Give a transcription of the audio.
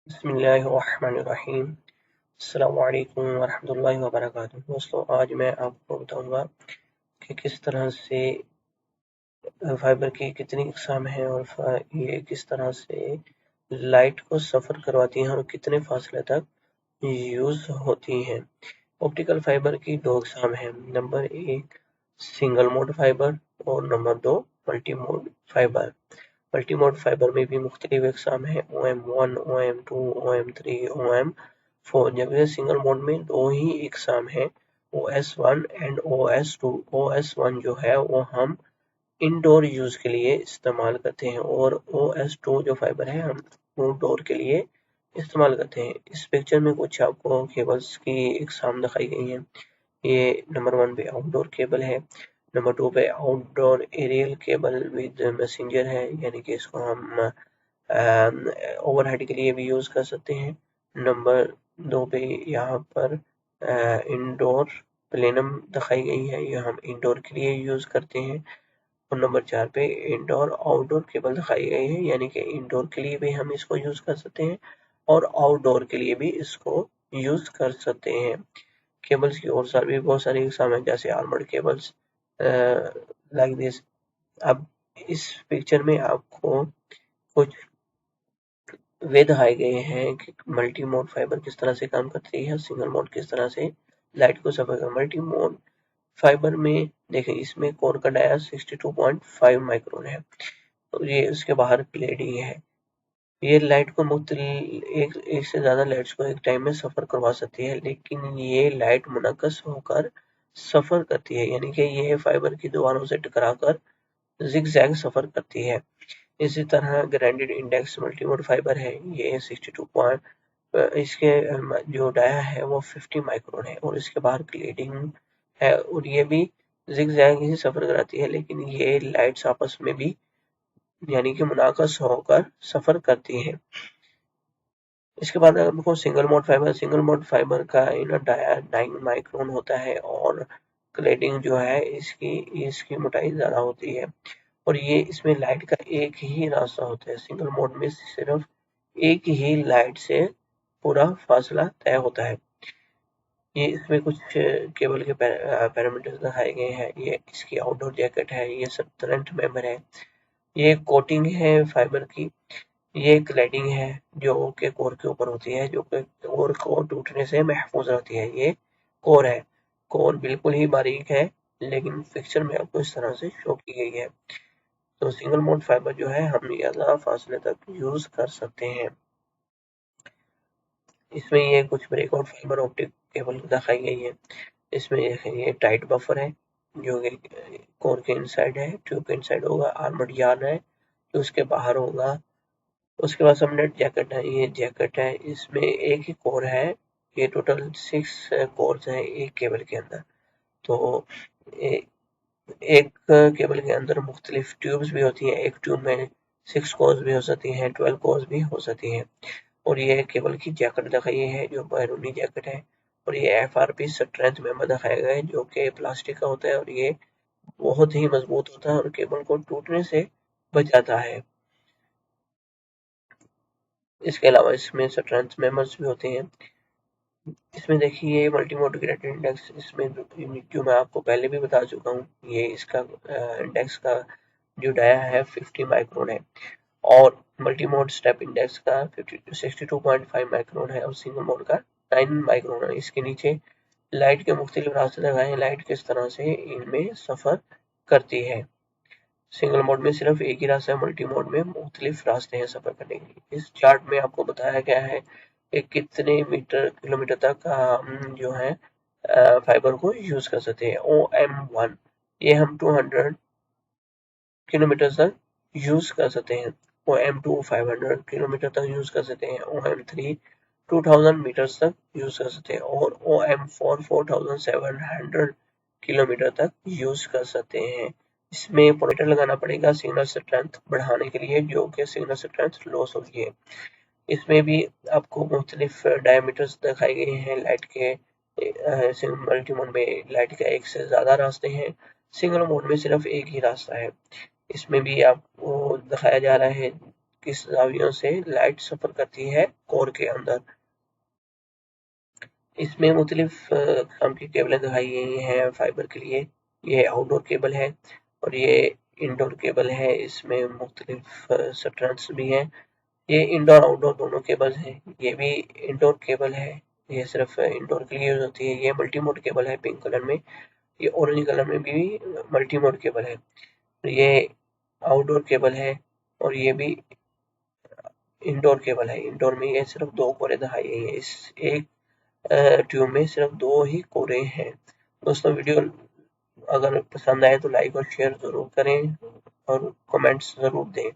बिस्मिल्लाहिर्रहमानिर्रहीम। अस्सलामु अलैकुम वरहमतुल्लाहि वबरकातुहू। दोस्तों, आज मैं आपको बताऊंगा कि किस तरह से फाइबर की कितनी इकसाम हैं और ये किस तरह से लाइट को सफ़र करवाती हैं और कितने फासले तक यूज़ होती हैं। ऑप्टिकल फाइबर की दो इकसाम हैं। नंबर एक सिंगल मोड फाइबर और नंबर दो multi mode fibre. Multi mode fibre में भी मुख्तलिफ इकसाम हैं, OM1, OM2, OM3, OM4। जबकि सिंगल मोड में दो ही इकसाम हैं, OS1 एंड OS2। OS1 जो है वो हम इनडोर यूज के लिए इस्तेमाल करते हैं और OS2 जो फाइबर है हम आउटडोर के लिए इस्तेमाल करते हैं। इस पिक्चर में कुछ आपको केबल्स की इकसाम दिखाई गई हैं। ये नंबर 1 पे आउटडोर केबल है, नंबर 2 पे outdoor aerial cable with messenger है, यानी कि इसको हम ओवरहेड के लिए भी यूज़ कर सकते हैं। नंबर 2 पे यहाँ पर इंडोर प्लेनम दिखाई गई है, ये हम इंडोर के लिए यूज़ करते हैं। और नंबर 4 पे इंडोर आउटडोर केबल दिखाई गई है, यानी कि इंडोर के लिए भी हम इसको यूज़ कर सकते हैं और आउटडोर के लिए भी इसको यूज़ कर सकते हैं। केबल्स की और भी बहुत सारी इकसाम है, जैसे आर्मर्ड केबल्स लाइक दिस। अब इस पिक्चर में आपको कुछ वे दिखाए गए हैं कि मल्टी मोड फाइबर किस तरह से काम करती है, सिंगल मोड किस तरह से लाइट को सफर कर। मल्टी मोड फाइबर में देखें, इसमें कोर का डाया 62.5 माइक्रोन है और ये उसके बाहर क्लेडिंग है। ये लाइट को एक से ज्यादा लाइट्स को एक टाइम में सफर करवा सकती है, लेकिन ये लाइट मुनक्कस होकर सफर करती है, यानी कि ये फाइबर की दीवारों से टकराकर जिगजैग सफर करती है। इसी तरह ग्राइंडेड इंडेक्स मल्टीमोड फाइबर है, ये 62 पॉइंट इसके जो डाया है वो 50 माइक्रोन है और इसके बाहर क्लेडिंग है और ये भी जिगजैग ही सफर कराती है, लेकिन ये लाइट्स आपस में भी यानी कि मुनाकस होकर सफर करती है। इसके बाद हमको सिंगल मोड फाइबर का इनर डाया 9 माइक्रोन होता है और क्लेडिंग जो है इसकी इसकी मोटाई ज्यादा होती है और ये इसमें लाइट का एक ही रास्ता होता है। सिंगल मोड में सिर्फ एक ही लाइट से पूरा फासला तय होता है। ये इसमें कुछ केबल के पैरामीटर्स दिखाए गए हैं। ये इसकी आउटडोर जैकेट है, ये सब करंट मेंबर है, ये कोटिंग है फाइबर की, ये क्लैडिंग है जो के कोर के ऊपर होती है, जो कि कोर को टूटने से महफूज रहती है। ये कोर है, कोर बिल्कुल ही बारीक है, लेकिन पिक्चर में आपको इस तरह से शो की गई है। तो सिंगल मोड फाइबर जो है हम ज़्यादा फासले तक यूज कर सकते हैं। इसमें ये कुछ ब्रेकआउट फाइबर ऑप्टिक केबल दिखाई गई है। इसमें ये टाइट बफर है जो कि कोर के इनसाइड है, ट्यूब के इनसाइड होगा। आर्मर्ड यार्न है जो उसके बाहर होगा। उसके बाद सबनेट जैकेट है, ये जैकेट है, इसमें एक ही कोर है। ये टोटल 6 कोर्स हैं एक केबल के अंदर। तो एक केबल के अंदर मुख्तलिफ ट्यूब्स भी होती हैं। एक ट्यूब में 6 कोर्स भी हो सकती हैं, 12 कोर्स भी हो सकती हैं। और ये केबल की जैकेट दिखाई है जो बैरूनी जैकेट है और ये FRP स्ट्रेंथ मेंबर दिखाया गया है जो कि प्लास्टिक का होता है और ये बहुत ही मजबूत होता है और केबल को टूटने से बचाता है। इसके अलावा इसमें स्ट्रेंथ मेंबर्स भी होते हैं। इसमें देखिए ये मल्टी मोड ग्रेडेड इंडेक्स, इसमें जो मैं आपको पहले भी बता चुका हूँ, ये इसका इंडेक्स का जो डाया है 50 माइक्रोन है और मल्टी मोड स्टेप इंडेक्स का 62.5 माइक्रोन है और सिंगल मोड का 9 माइक्रोन है। इसके नीचे लाइट के मुख्तलिफ रास्ते लगाए हैं, लाइट किस तरह से इनमें सफर करती है। सिंगल मोड में सिर्फ एक ही रास्ता है, मल्टी मोड में मुख्तलिफ रास्ते हैं सफर करने के लिए। इस चार्ट में आपको बताया गया है कि कितने किलोमीटर तक हम जो है फाइबर को यूज कर सकते हैं। OM1 ये हम 200 किलोमीटर तक यूज कर सकते हैं। OM2 500 किलोमीटर तक यूज कर सकते हैं। OM3 2000 मीटर्स तक यूज कर सकते हैं और OM4 4700 किलोमीटर तक यूज कर सकते हैं। इसमें पॉइंटर लगाना पड़ेगा सिग्नल स्ट्रेंथ बढ़ाने के लिए, जो कि सिग्नल स्ट्रेंथ लॉस हो गई है। इसमें भी आपको मुख्तलिफ डायमीटर्स दिखाए गए हैं लाइट के। मल्टी मोड में लाइट के एक से ज्यादा रास्ते हैं, सिंगल मोड में सिर्फ एक ही रास्ता है। इसमें भी आपको दिखाया जा रहा है किस जावियों से लाइट सफर करती है कोर के अंदर। इसमें मुख्तलिफ किस्म की केबलें दिखाई गई हैं फाइबर के लिए। ये आउटडोर केबल है और ये इंडोर केबल है। इसमें मुख्तलिफ स्ट्रैंड्स भी हैं। ये इंडोर आउटडोर दोनों केबल्स हैं। ये भी इंडोर केबल है, ये सिर्फ इंडोर के लिए यूज होती है। ये मल्टी मोड केबल है पिंक कलर में। ये ऑरेंज कलर में भी मल्टी मोड केबल है। ये आउटडोर केबल है और ये भी इंडोर केबल है। इंडोर में ये सिर्फ 2 कोरे दिखाई गई हैं। इस एक ट्यूब में सिर्फ 2 ही कोरे हैं। दोस्तों, वीडियो अगर पसंद आए तो लाइक और शेयर जरूर करें और कमेंट्स जरूर दें।